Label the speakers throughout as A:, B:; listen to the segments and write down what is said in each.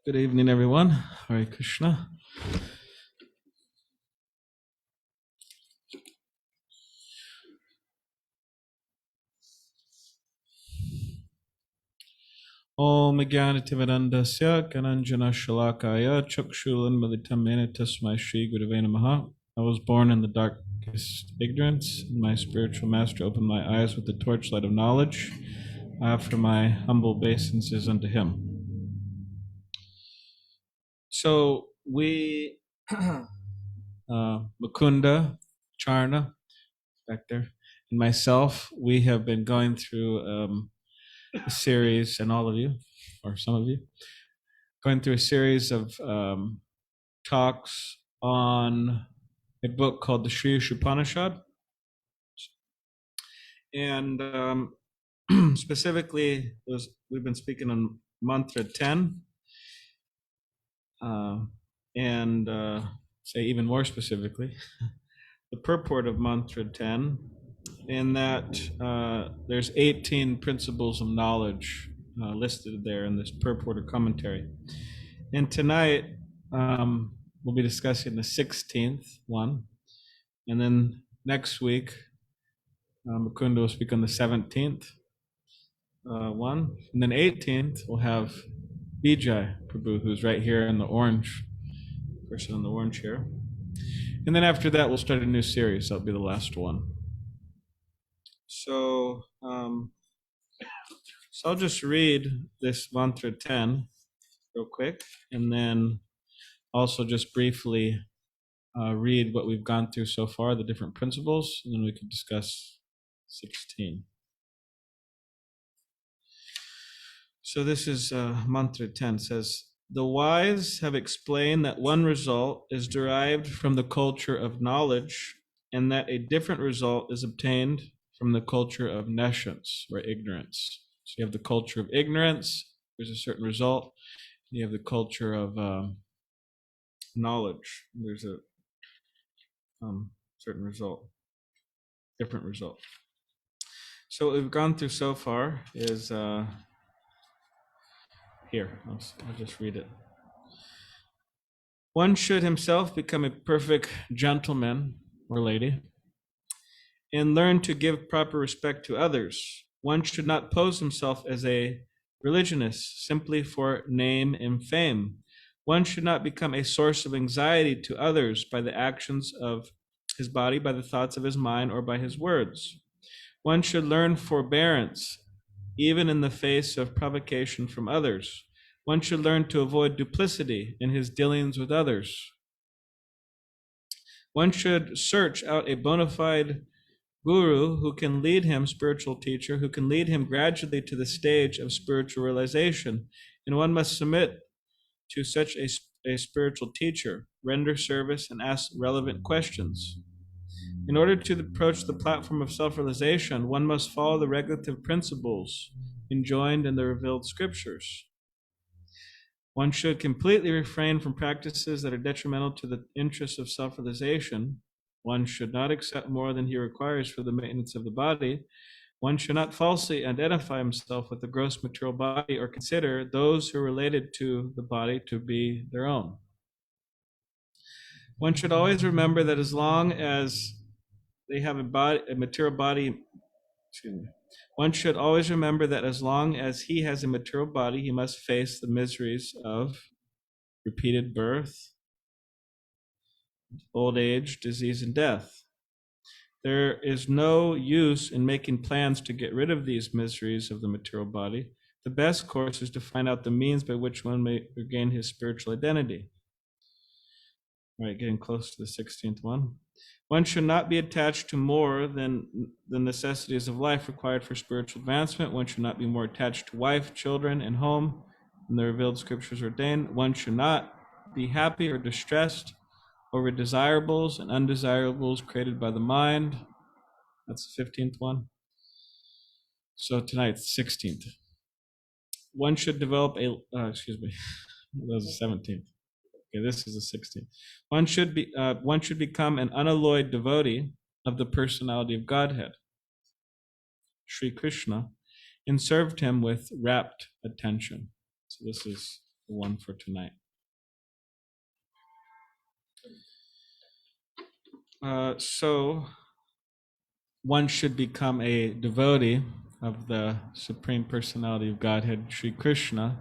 A: Good evening, everyone. Hare Krishna. Om Jnanatimidandasya Kananjana Shalakaya Chakshulanmalitamena Tasmai Shri Gurave Namaha. I was born in the darkest ignorance, and my spiritual master opened my eyes with the torchlight of knowledge. I offer my humble obeisances unto him. So we, Mukunda, Charna, back there, and myself, we have been going through a series, and all of you, or some of you, going through a series of talks on a book called the Sri Upanishad. And specifically, we've been speaking on Mantra 10, and say even more specifically, the purport of Mantra 10, in that there's 18 principles of knowledge listed there in this purport or commentary. And tonight, we'll be discussing the 16th one. And then next week, Mukunda will speak on the 17th one. And then 18th, we'll have Vijay Prabhu, who's right here in the orange, person in the orange here. And then after that, we'll start a new series. That'll be the last one. So I'll just read this Mantra 10 real quick, and then also just briefly read what we've gone through so far, the different principles, and then we can discuss 16. So this is Mantra 10, says, the wise have explained that one result is derived from the culture of knowledge, and that a different result is obtained from the culture of nescience, or ignorance. So you have the culture of ignorance, there's a certain result. You have the culture of knowledge, there's a certain result, different result. So what we've gone through so far is here, I'll just read it. One should himself become a perfect gentleman or lady and learn to give proper respect to others. One should not pose himself as a religionist simply for name and fame. One should not become a source of anxiety to others by the actions of his body, by the thoughts of his mind, or by his words. One should learn forbearance, even in the face of provocation from others. One should learn to avoid duplicity in his dealings with others. One should search out a bona fide guru who can lead him, spiritual teacher, who can lead him gradually to the stage of spiritual realization. And one must submit to such a spiritual teacher, render service, and ask relevant questions. In order to approach the platform of self-realization, one must follow the regulative principles enjoined in the revealed scriptures. One should completely refrain from practices that are detrimental to the interests of self-realization. One should not accept more than he requires for the maintenance of the body. One should not falsely identify himself with the gross material body or consider those who are related to the body to be their own. One should always remember that as long as they have a material body, one should always remember that as long as he has a material body, he must face the miseries of repeated birth, old age, disease, and death. There is no use in making plans to get rid of these miseries of the material body. The best course is to find out the means by which one may regain his spiritual identity. All right, getting close to the 16th one. One should not be attached to more than the necessities of life required for spiritual advancement. One should not be more attached to wife, children, and home than the revealed scriptures ordain. One should not be happy or distressed over desirables and undesirables created by the mind. That's the 15th one. So tonight's 16th. One should develop a, that was the 17th. Okay, this is the 16th. One should become an unalloyed devotee of the personality of Godhead, Sri Krishna, and served him with rapt attention. So this is the one for tonight. So one should become a devotee of the Supreme Personality of Godhead, Sri Krishna,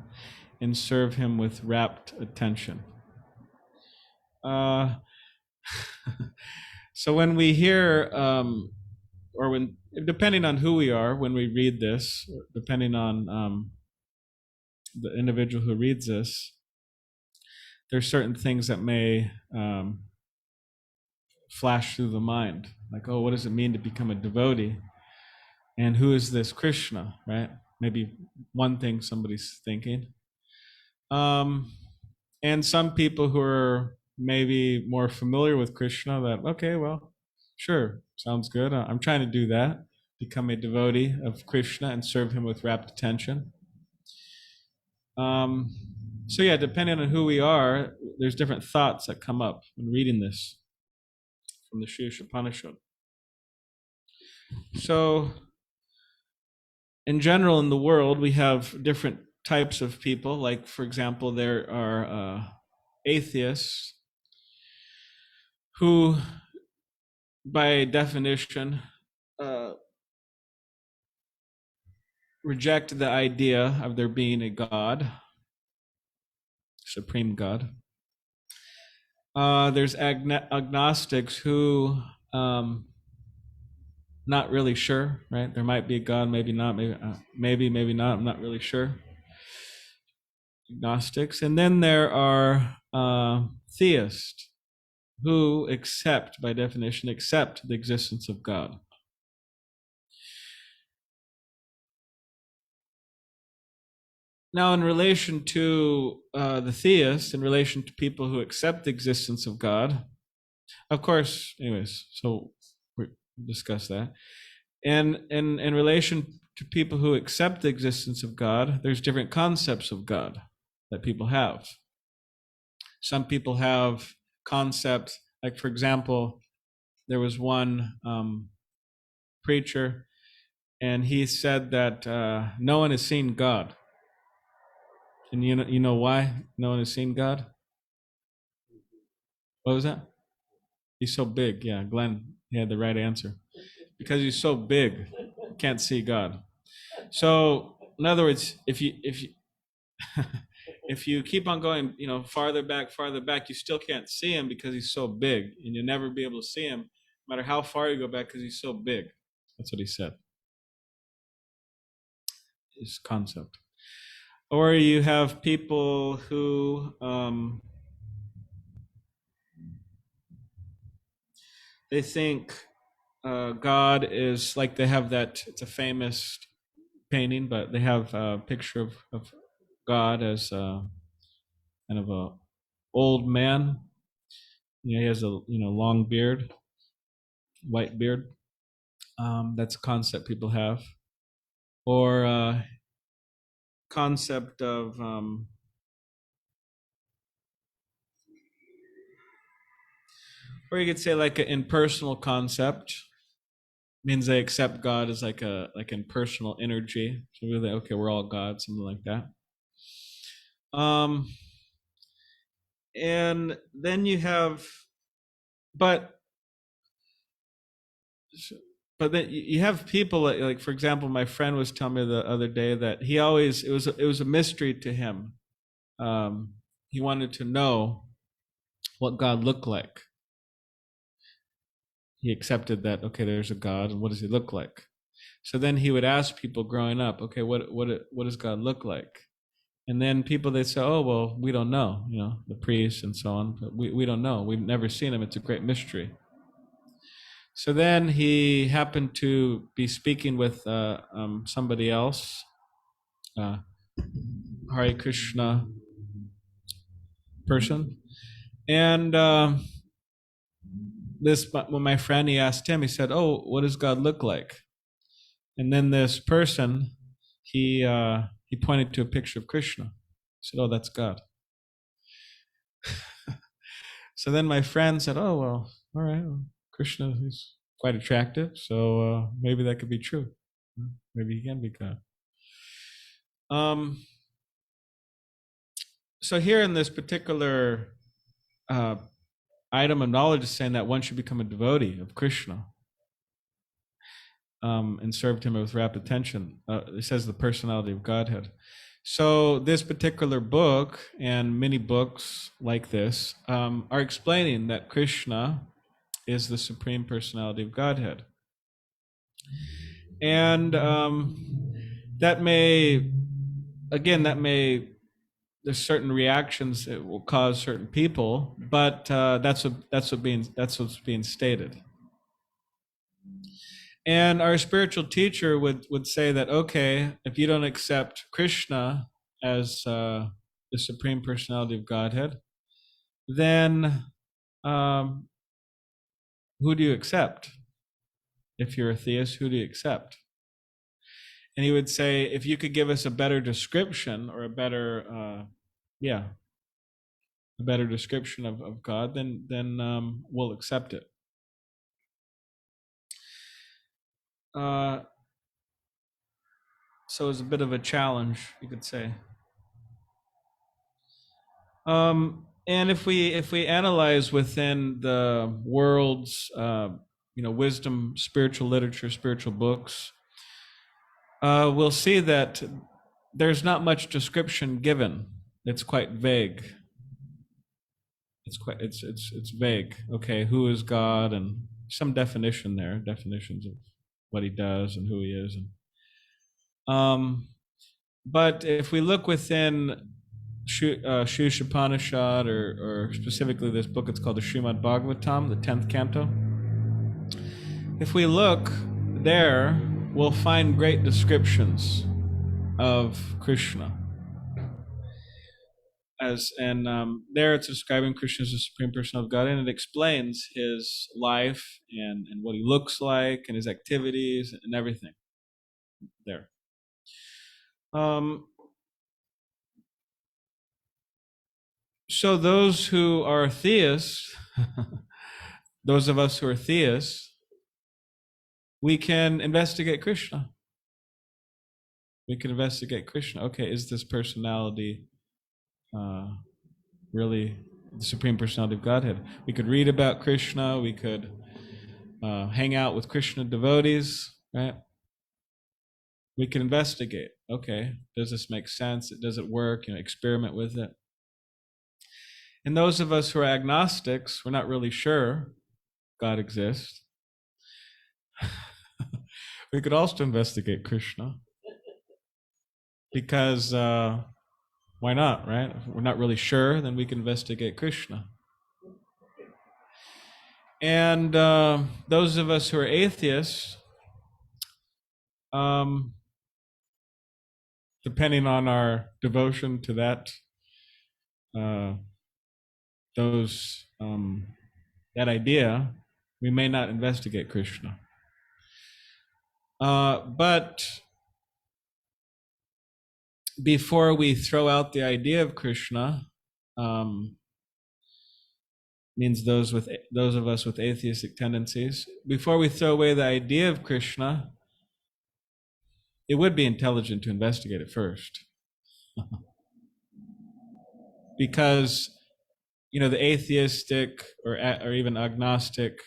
A: and serve him with rapt attention. So when we hear, or when, depending on who we are, when we read this, depending on the individual who reads this, there's certain things that may flash through the mind, like, oh, what does it mean to become a devotee? And who is this Krishna, right? Maybe one thing somebody's thinking. And some people who are maybe more familiar with Krishna, that, okay, well, sure, sounds good. I'm trying to do that, become a devotee of Krishna and serve him with rapt attention. So yeah, depending on who we are, there's different thoughts that come up when reading this from the Sri Upanishad. So in general, in the world, we have different types of people. Like, for example, there are atheists who, by definition, reject the idea of there being a God, supreme God. There's agnostics who not really sure, right? There might be a God, maybe not, maybe not. I'm not really sure. Agnostics, and then there are theists who accept, by definition, accept the existence of God. Now, in relation to the theists, in relation to people who accept the existence of God, of course, anyways, so we discuss that. And in relation to people who accept the existence of God, there's different concepts of God that people have. Some people have concepts, like, for example, there was one preacher, and he said that no one has seen God. And you know why no one has seen God? What was that? He's so big. Yeah, Glenn, he had the right answer. Because he's so big, can't see God. So, in other words, if you if you keep on going, farther back, you still can't see him because he's so big, and you'll never be able to see him, no matter how far you go back, because he's so big. That's what he said. His concept. Or you have people who they think God is like, they have that, it's a famous painting, but they have a picture of God as kind of a old man. He has a long beard, white beard. That's a concept people have. Or concept of or you could say like an impersonal concept, means they accept God as like impersonal energy. So really, okay, we're all God, something like that. And then you have, but then you have people like, for example, my friend was telling me the other day that he always, it was a mystery to him. He wanted to know what God looked like. He accepted that, okay, there's a God, and what does he look like? So then he would ask people growing up, okay, what does God look like? And then people, they say, oh, well, we don't know, the priests and so on, but we don't know. We've never seen him. It's a great mystery. So then he happened to be speaking with somebody else, Hare Krishna person. And when my friend, he asked him, he said, oh, what does God look like? And then this person, he pointed to a picture of Krishna. He said, oh, that's God. So then my friend said, oh, well, all right, well, Krishna is quite attractive, so maybe that could be true. Maybe he can be God. So here in this particular uh, item of knowledge is saying that one should become a devotee of Krishna, and served him with rapt attention. It says the personality of Godhead. So this particular book and many books like this are explaining that Krishna is the Supreme Personality of Godhead. And that may, there's certain reactions it will cause certain people, but that's what's being stated. And our spiritual teacher would say that, okay, if you don't accept Krishna as the Supreme Personality of Godhead, then who do you accept? If you're a theist, who do you accept? And he would say, if you could give us a better description or a better description of God, then we'll accept it. So it's a bit of a challenge, you could say. And if we analyze within the world's wisdom, spiritual literature, spiritual books, we'll see that there's not much description given. It's quite vague. It's vague. Okay, who is God, and some definition there, definitions of what he does and who he is, and but if we look within Shushapanishad, or specifically this book, it's called the Srimad Bhagavatam, the 10th canto. If we look there, we'll find great descriptions of Krishna. There it's describing Krishna as the Supreme Person of God, and it explains his life and what he looks like and his activities and everything there. So those who are theists, those of us who are theists, we can investigate Krishna. We can investigate Krishna. Okay, is this personality really the Supreme Personality of Godhead? We could read about Krishna. We could hang out with Krishna devotees, right? We can investigate. Okay, does this make sense? Does it work? Experiment with it. And those of us who are agnostics, we're not really sure God exists. We could also investigate Krishna, because why not, right? If we're not really sure, then we can investigate Krishna. And those of us who are atheists, depending on our devotion to that idea, we may not investigate Krishna. But before we throw out the idea of Krishna, means those of us with atheistic tendencies, before we throw away the idea of Krishna, it would be intelligent to investigate it first. Because the atheistic or even agnostic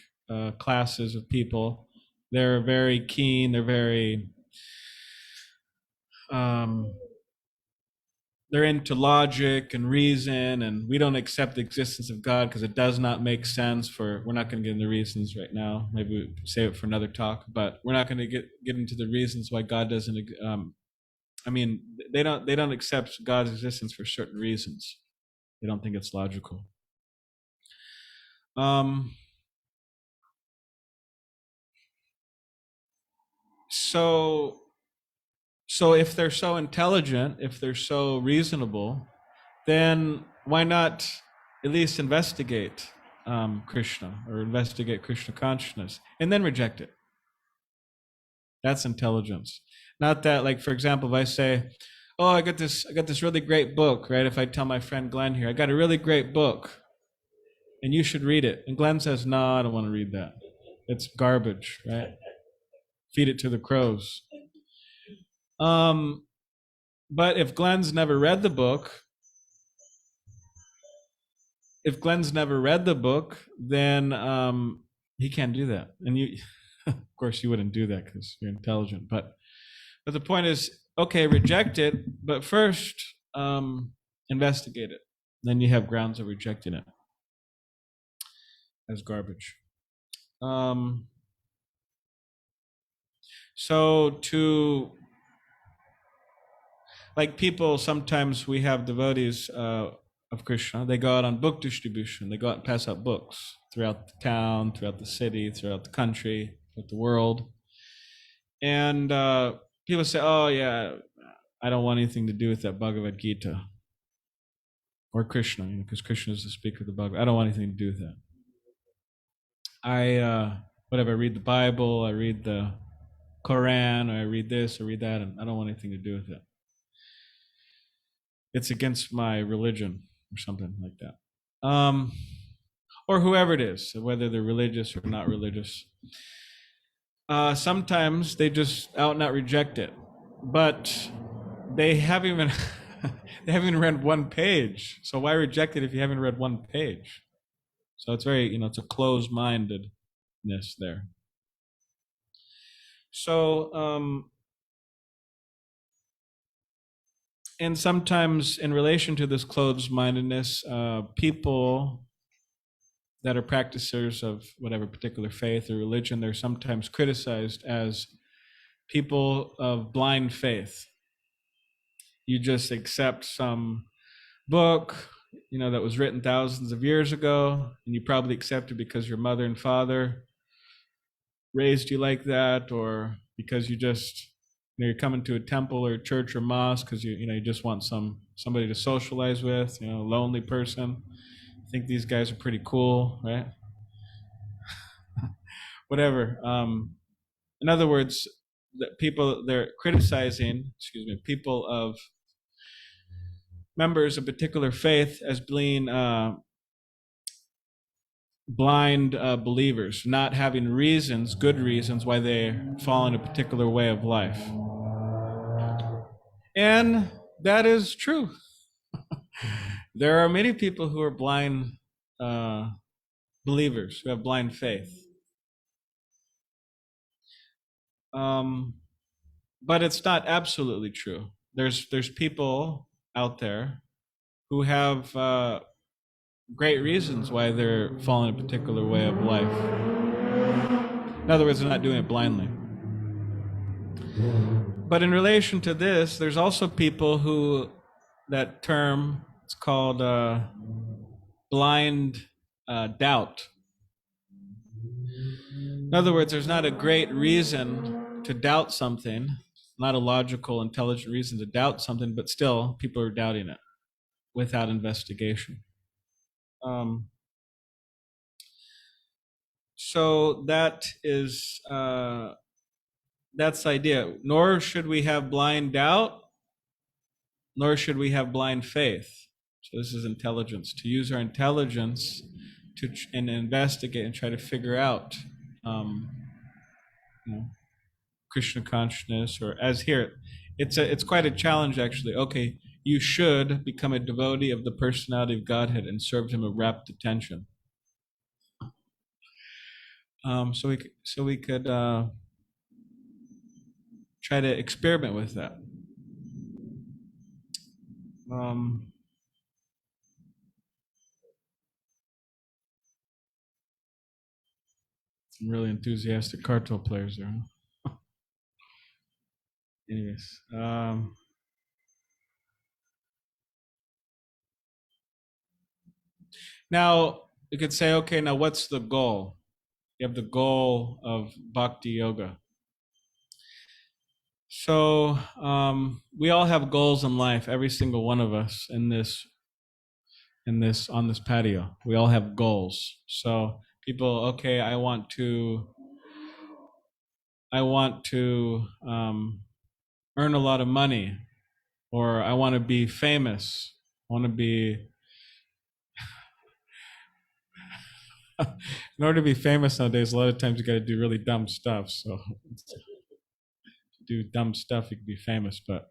A: classes of people, they're very keen, they're very they're into logic and reason, and we don't accept the existence of God because it does not make sense. We're not going to get into reasons right now. Maybe we save it for another talk, but we're not going to get into the reasons why God doesn't. They don't accept God's existence for certain reasons. They don't think it's logical. So if they're so intelligent, if they're so reasonable, then why not at least investigate Krishna, or investigate Krishna consciousness, and then reject it? That's intelligence. Not that, like, for example, if I say, oh, I got this really great book, right? If I tell my friend Glenn here, I got a really great book, and you should read it. And Glenn says, no, I don't want to read that. It's garbage, right? Feed it to the crows. But if Glenn's never read the book, if Glenn's never read the book, then he can't do that. And you, of course, you wouldn't do that because you're intelligent. But the point is, okay, reject it, but first investigate it. Then you have grounds of rejecting it as garbage. So to, like people, sometimes we have devotees of Krishna, they go out on book distribution. They go out and pass out books throughout the town, throughout the city, throughout the country, throughout the world. And people say, oh yeah, I don't want anything to do with that Bhagavad Gita or Krishna, because Krishna is the speaker of the Bhagavad. I don't want anything to do with that. I read the Bible, I read the Quran, or I read this, or read that, and I don't want anything to do with it. It's against my religion, or something like that. Or whoever it is, whether they're religious or not religious. Sometimes they just out and out reject it, but they haven't even they haven't even read one page. So why reject it if you haven't read one page? So it's very, it's a closed-mindedness there. So, and sometimes in relation to this closed-mindedness, people that are practicers of whatever particular faith or religion, they're sometimes criticized as people of blind faith. You just accept some book, that was written thousands of years ago, and you probably accept it because your mother and father raised you like that, or because you just, you're coming to a temple or a church or mosque because you just want somebody to socialize with, a lonely person. I think these guys are pretty cool, right? Whatever. In other words, they're criticizing, people of members of particular faith as being blind believers, not having good reasons why they fall in a particular way of life. And that is true. There are many people who are blind believers, who have blind faith. But it's not absolutely true. There's people out there who have great reasons why they're following a particular way of life. In other words, they're not doing it blindly. But in relation to this, there's also people who, that term, it's called blind doubt. In other words, there's not a great reason to doubt something, not a logical, intelligent reason to doubt something, but still people are doubting it without investigation. So that is that's the idea. Nor should we have blind doubt, nor should we have blind faith. So this is intelligence. To use our intelligence and investigate and try to figure out, Krishna consciousness, or as here, it's quite a challenge actually. Okay, you should become a devotee of the personality of Godhead and serve Him with rapt attention. So we could try to experiment with that. Some really enthusiastic cartel players there. Huh? Anyways, now you could say, okay, now what's the goal? You have the goal of Bhakti Yoga. So we all have goals in life, every single one of us on this patio. We all have goals. So people, okay, I want to earn a lot of money, or I want to be famous. I want to be in order to be famous nowadays, a lot of times you got to do really dumb stuff. So do dumb stuff, you can be famous. But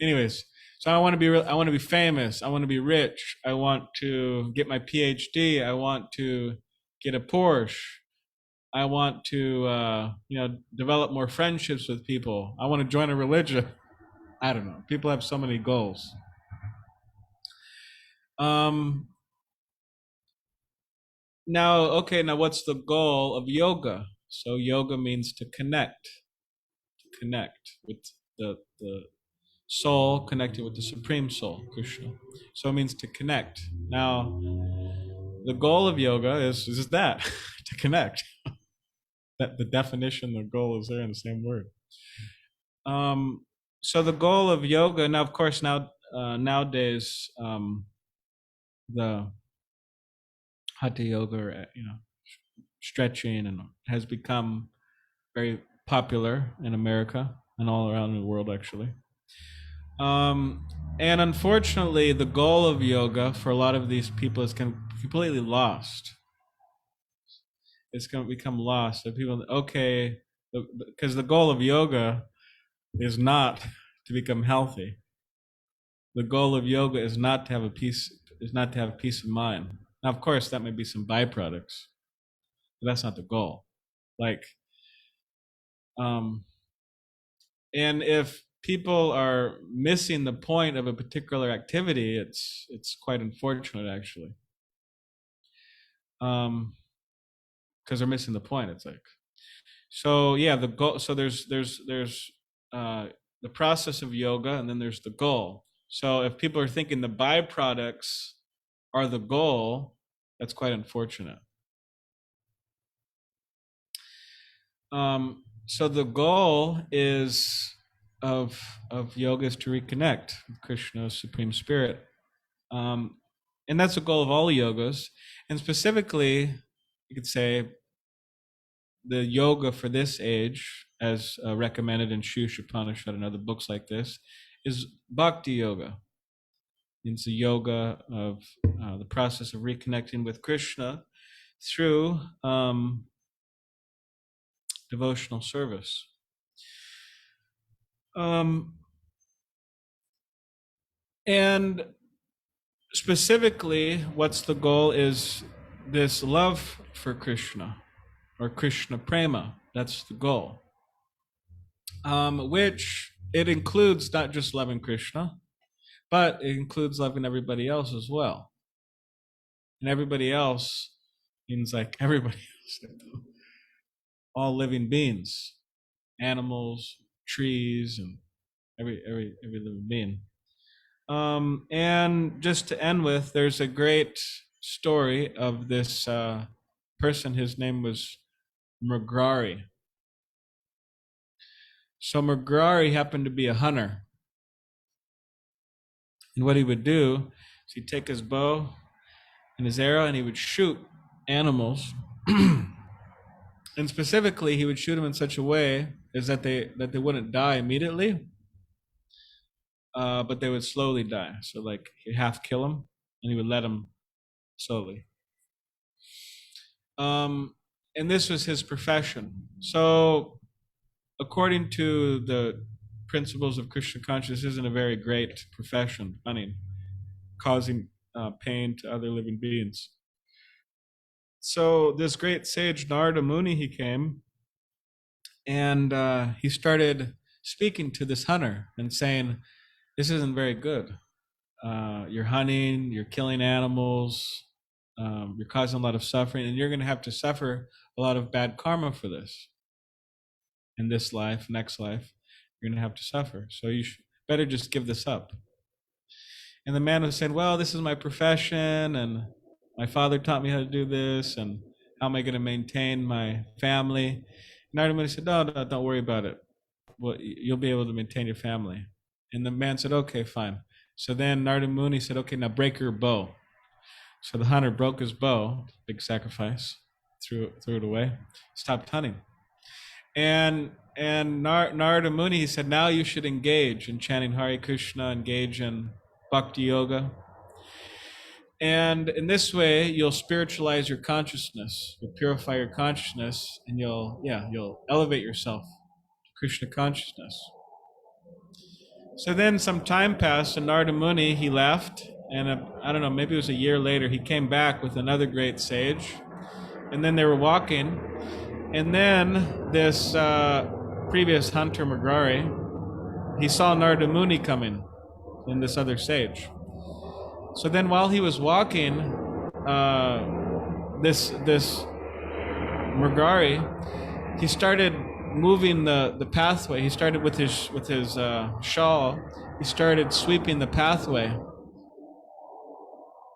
A: anyways, So I want to be I want to be famous. I want to be rich. I want to get my PhD. I want to get a Porsche. I want to develop more friendships with people. I want to join a religion. I don't know. People have so many goals. Now what's the goal of yoga? So yoga means to connect with the soul, connected with the Supreme Soul, Krishna. So it means to connect. Now, the goal of yoga is that to connect. That the definition, the goal is there in the same word. So the goal of yoga now, of course, nowadays the hatha yoga, stretching, and has become very popular in America and all around the world, actually. And unfortunately, the goal of yoga for a lot of these people is completely lost. It's going to become lost. So people, because the goal of yoga is not to become healthy. The goal of yoga is not to have peace of mind. Now, of course, that may be some byproducts, but that's not the goal. And if people are missing the point of a particular activity, it's quite unfortunate, actually, because they're missing the point. It's like, so yeah, the goal. So there's the process of yoga, and then there's the goal. So if people are thinking the byproducts are the goal, that's quite unfortunate. So the goal of yoga is to reconnect with Krishna's Supreme Spirit, and that's the goal of all yogas. And specifically, you could say the yoga for this age, as recommended in Shush Upanishad and other books like this, is Bhakti yoga. It's the yoga of the process of reconnecting with Krishna through devotional service. And specifically, what's the goal is this love for Krishna, or Krishna prema. That's the goal. Which it includes not just loving Krishna, but it includes loving everybody else as well. And everybody else means like everybody else, all living beings, animals, trees, and every living being. And just to end with, there's a great story of this person. His name was Mrigarhi. So Mrigarhi happened to be a hunter. And what he would do is he'd take his bow and his arrow and he would shoot animals. And specifically, he would shoot them in such a way as that they wouldn't die immediately, but they would slowly die. So like he'd half kill them and he would let them slowly. And this was his profession. So according to the principles of Krishna consciousness, this isn't a very great profession, hunting, causing pain to other living beings. So this great sage Narada Muni, he came and he started speaking to this hunter and saying, this isn't very good. You're hunting, you're killing animals, you're causing a lot of suffering, and you're going to have to suffer a lot of bad karma for this. In this life, next life, you're going to have to suffer. So you better just give this up. And the man was saying, well, this is my profession, and my father taught me how to do this, and how am I going to maintain my family? Narada Muni said, no, don't worry about it. Well, you'll be able to maintain your family. And the man said, okay, fine. So then Narada Muni said, okay, now break your bow. So the hunter broke his bow, big sacrifice, threw it away, stopped hunting. And Narada Muni, he said, now you should engage in chanting Hare Krishna, engage in Bhakti Yoga. And in this way, you'll spiritualize your consciousness, you'll purify your consciousness, and you'll elevate yourself to Krishna consciousness. So then some time passed, and Narada Muni, he left, and I don't know, maybe it was a year later, he came back with another great sage, and then they were walking, and then this previous hunter, Mrigari, he saw Narada Muni coming, and this other sage. So then while he was walking, this Mrigari, he started moving the pathway. He started with his shawl. He started sweeping the pathway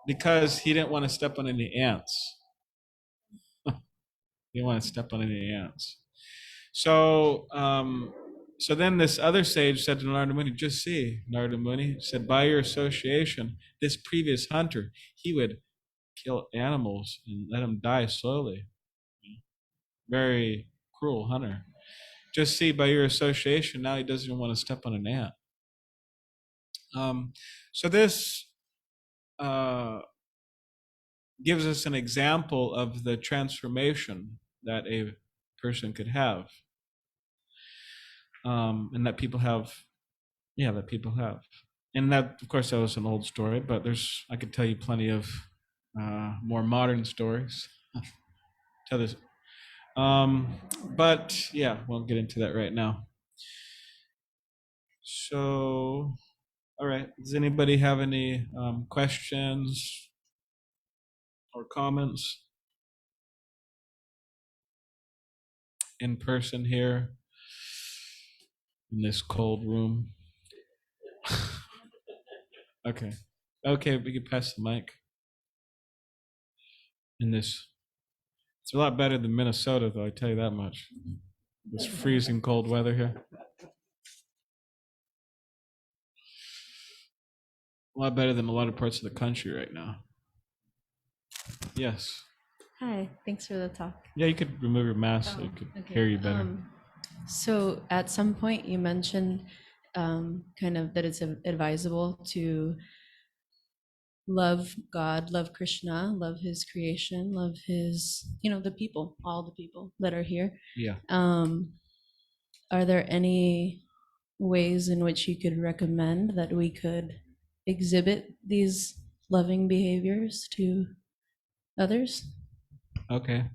A: because he didn't want to step on any ants. He didn't want to step on any ants. So so then this other sage said to Narada Muni, just see, Narada Muni said, by your association, this previous hunter, he would kill animals and let them die slowly. Very cruel hunter. Just see, by your association, now he doesn't even want to step on an ant. So this gives us an example of the transformation that a person could have, and that people have. Yeah, that people have. And that, of course, that was an old story, but I could tell you plenty of more modern stories. Tell this. But yeah, won't get into that right now. So, all right. Does anybody have any questions or comments in person here in this cold room? Okay. Okay, we could pass the mic. It's a lot better than Minnesota, though, I tell you that much. It's freezing cold weather here. A lot better than a lot of parts of the country right now. Yes.
B: Hi, thanks for the talk.
A: Yeah, you could remove your mask so you could hear you better.
B: So at some point you mentioned kind of that it's advisable to love God, love Krishna, love his creation, love his, the people, all the people that are here.
A: Yeah.
B: Are there any ways in which you could recommend that we could exhibit these loving behaviors to others?
A: Okay.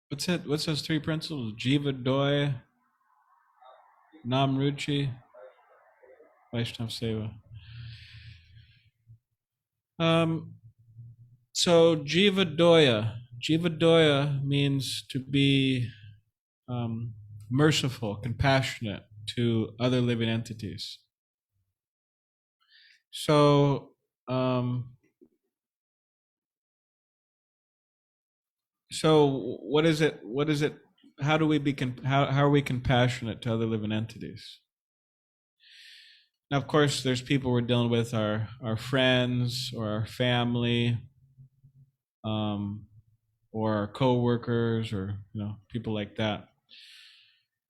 A: What's those three principles? Jiva Doya, Nam Ruchi, Vaishnav Seva. So Jiva Doya means to be merciful, compassionate to other living entities. So what is it? How do we how are we compassionate to other living entities? Now, of course, there's people we're dealing with, our friends or our family, or our co-workers, or people like that.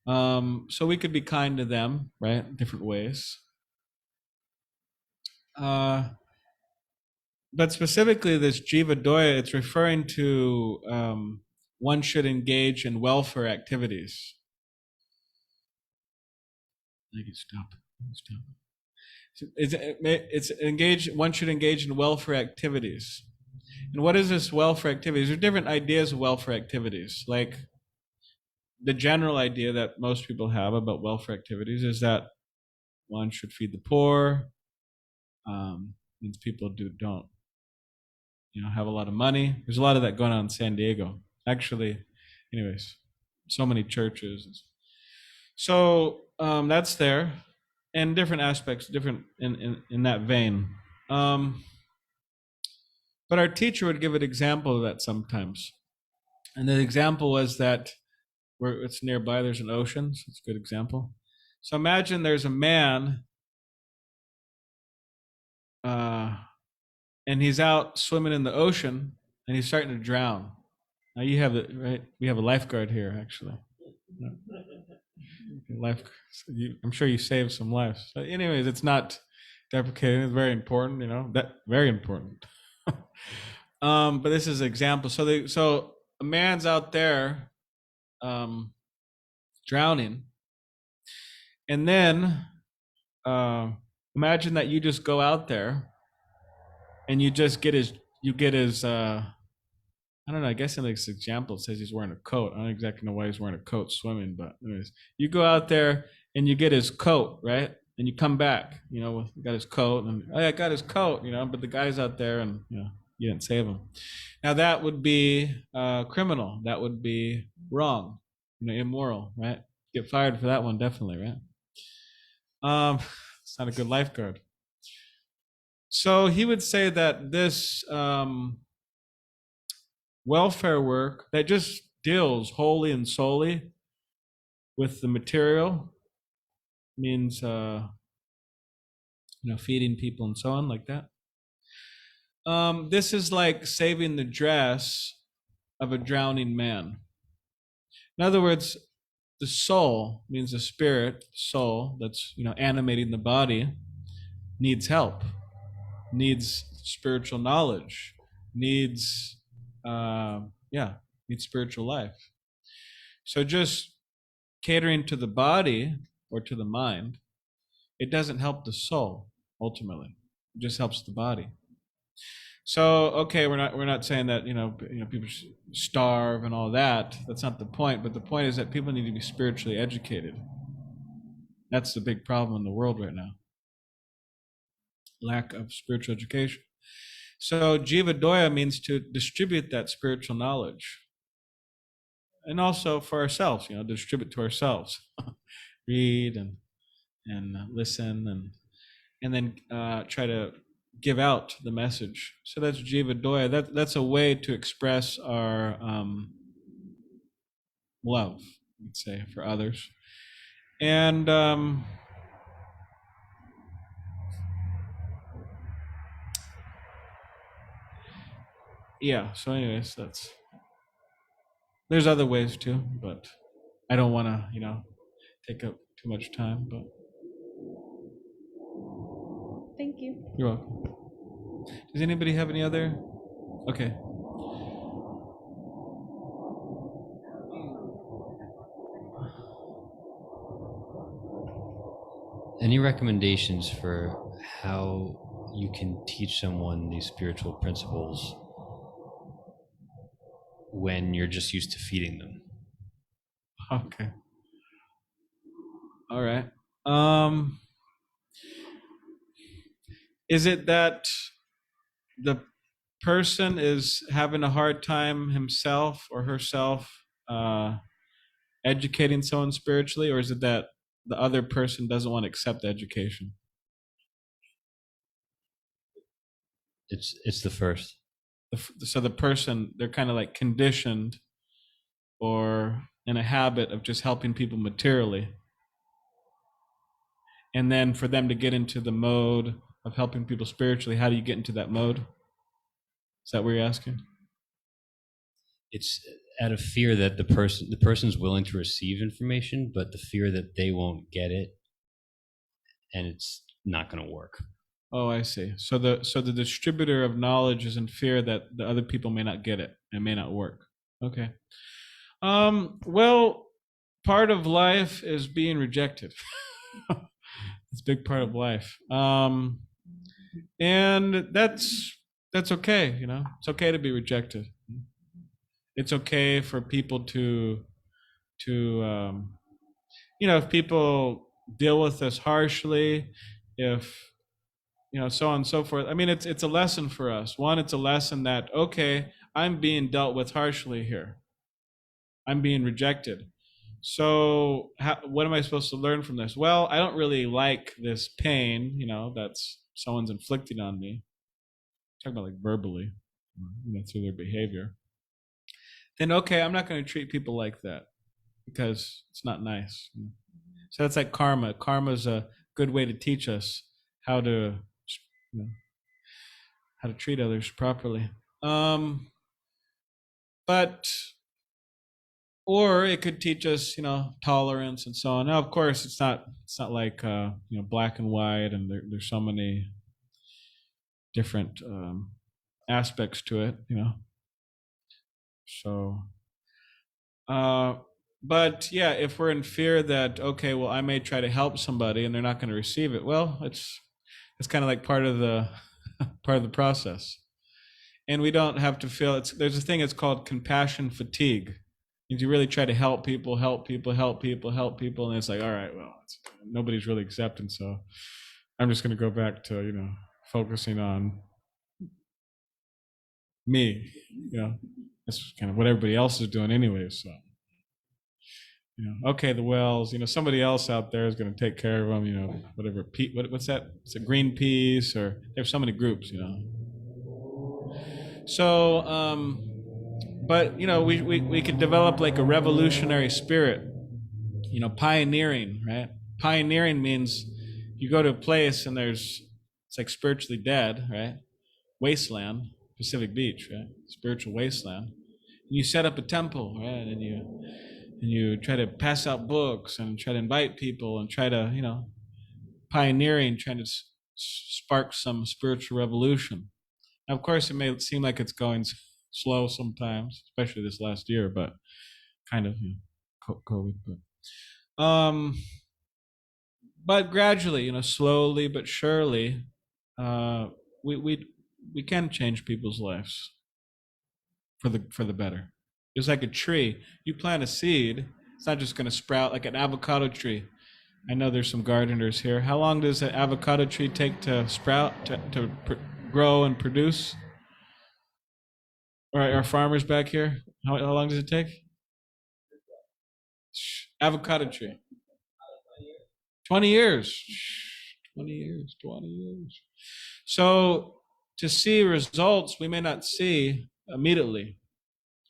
A: So we could be kind to them, right? In different ways. But specifically, this Jiva Doya, it's referring to one should engage in welfare activities. I can stop. It's engaged. One should engage in welfare activities. And what is this welfare activities? There are different ideas of welfare activities. Like the general idea that most people have about welfare activities is that one should feed the poor. Means people don't have a lot of money. There's a lot of that going on in San Diego. Actually, anyways, so many churches. So that's there, and different aspects, different in that vein. But our teacher would give an example of that sometimes. And the example was that where it's nearby, there's an ocean. So it's a good example. So imagine there's a man, and he's out swimming in the ocean, and he's starting to drown. Now you have it, right? We have a lifeguard here, actually. I'm sure you saved some lives. But anyways, it's not deprecating. It's very important, that very important. But this is an example. So a man's out there drowning, and then imagine that you just go out there and you just get his, I don't know, I guess in this example it says he's wearing a coat. I don't exactly know why he's wearing a coat swimming, but anyways, you go out there and you get his coat, right? And you come back, got his coat, and oh, yeah, I got his coat, but the guy's out there and you didn't save him. Now that would be criminal. That would be wrong, immoral, right? Get fired for that one, definitely, right? It's not a good lifeguard. So he would say that this welfare work that just deals wholly and solely with the material means feeding people and so on, like that. This is like saving the dress of a drowning man. In other words, the soul means the spirit, soul that's animating the body, needs help, needs spiritual knowledge, needs needs spiritual life. So just catering to the body or to the mind, it doesn't help the soul ultimately. It just helps the body. So okay, we're not saying that people starve and all that. That's not the point. But the point is that people need to be spiritually educated. That's the big problem in the world right now. Lack of spiritual education. So Jiva Doya means to distribute that spiritual knowledge. And also for ourselves, distribute to ourselves. Read and listen and then try to give out the message. So that's Jiva Doya. That's a way to express our love, let's say, for others. And so anyways, there's other ways too, but I don't want to, take up too much time, but
B: Thank you.
A: You're welcome. Does anybody have any other? Okay.
C: Any recommendations for how you can teach someone these spiritual principles when you're just used to feeding them?
A: Okay. All right. Is it that the person is having a hard time himself or herself educating someone spiritually, or is it that the other person doesn't want to accept the education?
C: It's the first.
A: So the person, they're kind of like conditioned or in a habit of just helping people materially. And then for them to get into the mode of helping people spiritually, how do you get into that mode? Is that what you're asking?
C: It's out of fear that the person's willing to receive information, but the fear that they won't get it and it's not going to work.
A: Oh, I see. So the distributor of knowledge is in fear that the other people may not get it and may not work. Okay. Well, part of life is being rejected. It's a big part of life. And that's okay, It's okay to be rejected. It's okay for people to if people deal with us harshly, if so on and so forth. I mean, it's a lesson for us. One, it's a lesson that, okay, I'm being dealt with harshly here. I'm being rejected. So what am I supposed to learn from this? Well, I don't really like this pain, that's someone's inflicting on me. I'm talking about like verbally, through their behavior. Then, okay, I'm not going to treat people like that because it's not nice. So that's like karma. Karma is a good way to teach us how to treat others properly. But or it could teach us, tolerance and so on. Now, of course, it's not like black and white, and there's so many different aspects to it. So, but yeah, if we're in fear that, okay, well, I may try to help somebody and they're not going to receive it, well, it's kind of like part of the part of the process. And we don't have to feel there's a thing it's called compassion fatigue. Means you really try to help people, help people, help people, help people, and it's like, all right, well, nobody's really accepting, so I'm just going to go back to focusing on me. That's kind of what everybody else is doing anyway. So okay, the wells, somebody else out there is going to take care of them. Whatever. What's that? It's a Greenpeace, or there's so many groups. So, but we could develop like a revolutionary spirit. Pioneering, right? Pioneering means you go to a place and it's like spiritually dead, right? Wasteland, Pacific Beach, right? Spiritual wasteland. And you set up a temple, right? And you try to pass out books and try to invite people and try to, pioneering, trying to spark some spiritual revolution. Now, of course, it may seem like it's going slow sometimes, especially this last year, but kind of, COVID. But gradually, slowly but surely, we can change people's lives for the better. Just like a tree, you plant a seed, it's not just going to sprout like an avocado tree. I know there's some gardeners here. How long does an avocado tree take to sprout, to grow and produce? All right, our farmers back here, how long does it take? Avocado tree. 20 years. 20 years, 20 years. So to see results, we may not see immediately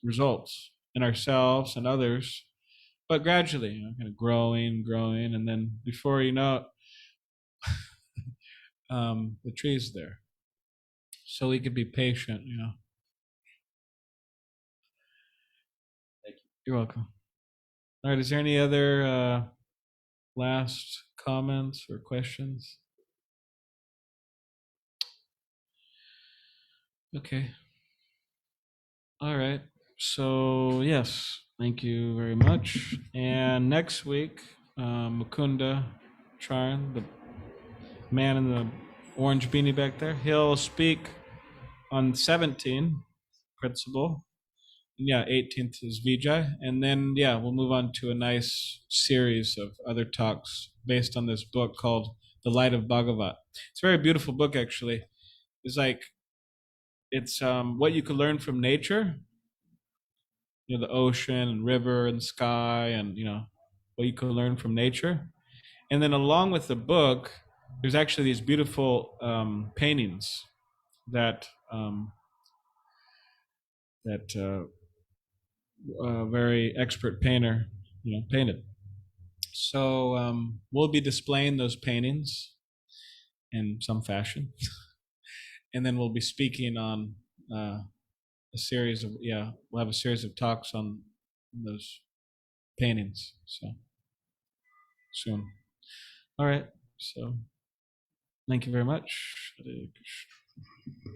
A: results in ourselves and others, but gradually, kind of growing, and then before you know it, the tree's there. So we could be patient, Thank you. You're welcome. All right, is there any other last comments or questions? Okay. All right. So yes, thank you very much. And next week, Mukunda Charan, the man in the orange beanie back there, he'll speak on 17 principle. Yeah, 18th is Vijay, and then we'll move on to a nice series of other talks based on this book called The Light of Bhagavata. It's a very beautiful book, actually. It's what you could learn from nature, the ocean and river and sky, and what you could learn from nature. And then along with the book, there's actually these beautiful paintings that a very expert painter painted. So we'll be displaying those paintings in some fashion, and then we'll be speaking on a series of we'll have a series of talks on those paintings. So soon. All right. So thank you very much. Hare Krishna.